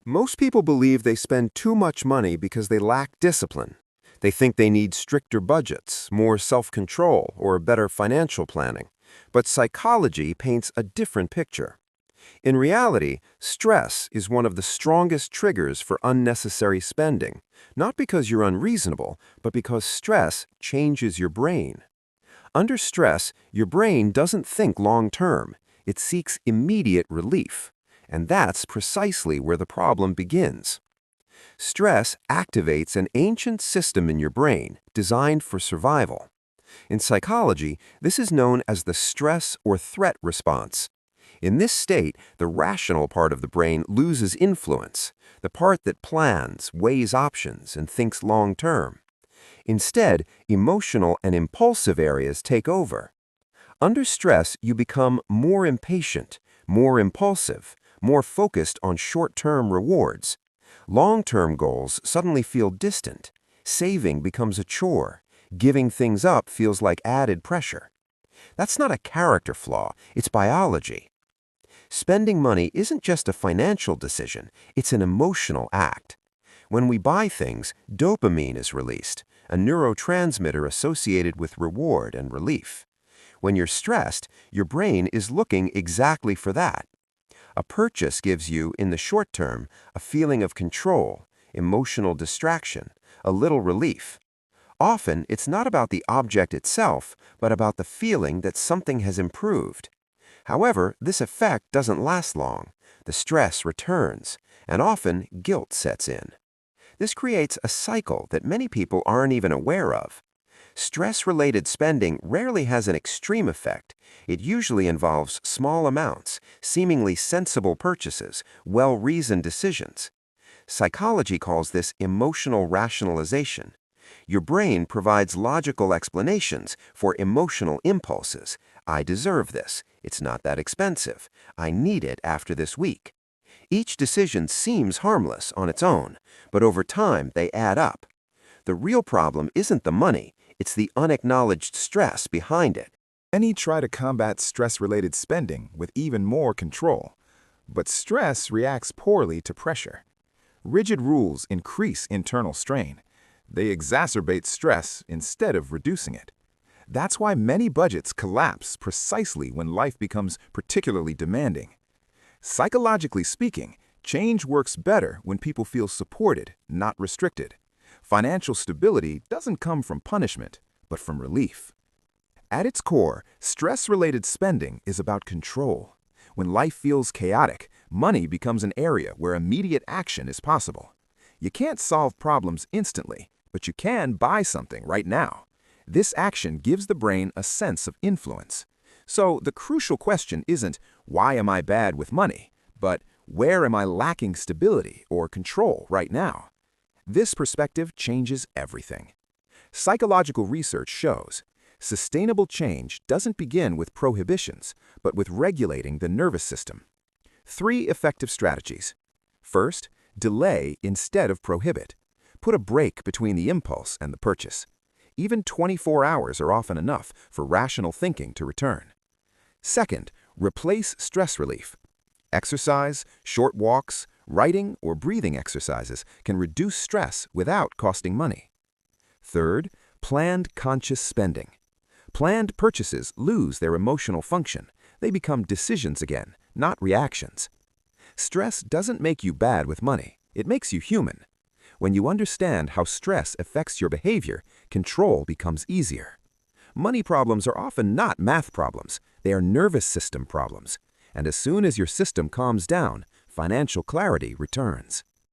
Most people believe they spend too much money because they lack discipline. They think they need stricter budgets, more self-control, or better financial planning. But psychology paints a different picture. In reality, stress is one of the strongest triggers for unnecessary spending, not because you're unreasonable, but because stress changes your brain. Under stress, your brain doesn't think long-term. It seeks immediate relief. And that's precisely where the problem begins. Stress activates an ancient system in your brain designed for survival. In psychology, this is known as the stress or threat response. In this state, the rational part of the brain loses influence, the part that plans, weighs options, and thinks long-term. Instead, emotional and impulsive areas take over. Under stress, you become more impatient, more impulsive, more focused on short-term rewards. Long-term goals suddenly feel distant. Saving becomes a chore. Giving things up feels like added pressure. That's not a character flaw, it's biology. Spending money isn't just a financial decision, it's an emotional act. When we buy things, dopamine is released, a neurotransmitter associated with reward and relief. When you're stressed, your brain is looking exactly for that. A purchase gives you, in the short term, a feeling of control, emotional distraction, a little relief. Often, it's not about the object itself, but about the feeling that something has improved. However, this effect doesn't last long. The stress returns, and often guilt sets in. This creates a cycle that many people aren't even aware of. Stress-related spending rarely has an extreme effect. It usually involves small amounts, seemingly sensible purchases, well-reasoned decisions. Psychology calls this emotional rationalization. Your brain provides logical explanations for emotional impulses. I deserve this. It's not that expensive. I need it after this week. Each decision seems harmless on its own, but over time they add up. The real problem isn't the money, it's the unacknowledged stress behind it. Many try to combat stress-related spending with even more control, but stress reacts poorly to pressure. Rigid rules increase internal strain. They exacerbate stress instead of reducing it. That's why many budgets collapse precisely when life becomes particularly demanding. Psychologically speaking, change works better when people feel supported, not restricted. Financial stability doesn't come from punishment, but from relief. At its core, stress-related spending is about control. When life feels chaotic, money becomes an area where immediate action is possible. You can't solve problems instantly, but you can buy something right now. This action gives the brain a sense of influence. So the crucial question isn't, why am I bad with money? But where am I lacking stability or control right now? This perspective changes everything. Psychological research shows sustainable change doesn't begin with prohibitions, but with regulating the nervous system. 3 effective strategies. First, delay instead of prohibit. Put a break between the impulse and the purchase. Even 24 hours are often enough for rational thinking to return. Second, replace stress relief. Exercise, short walks, writing, or breathing exercises can reduce stress without costing money. Third, planned conscious spending. Planned purchases lose their emotional function. They become decisions again, not reactions. Stress doesn't make you bad with money. It makes you human. When you understand how stress affects your behavior, control becomes easier. Money problems are often not math problems. They are nervous system problems. And as soon as your system calms down, financial clarity returns.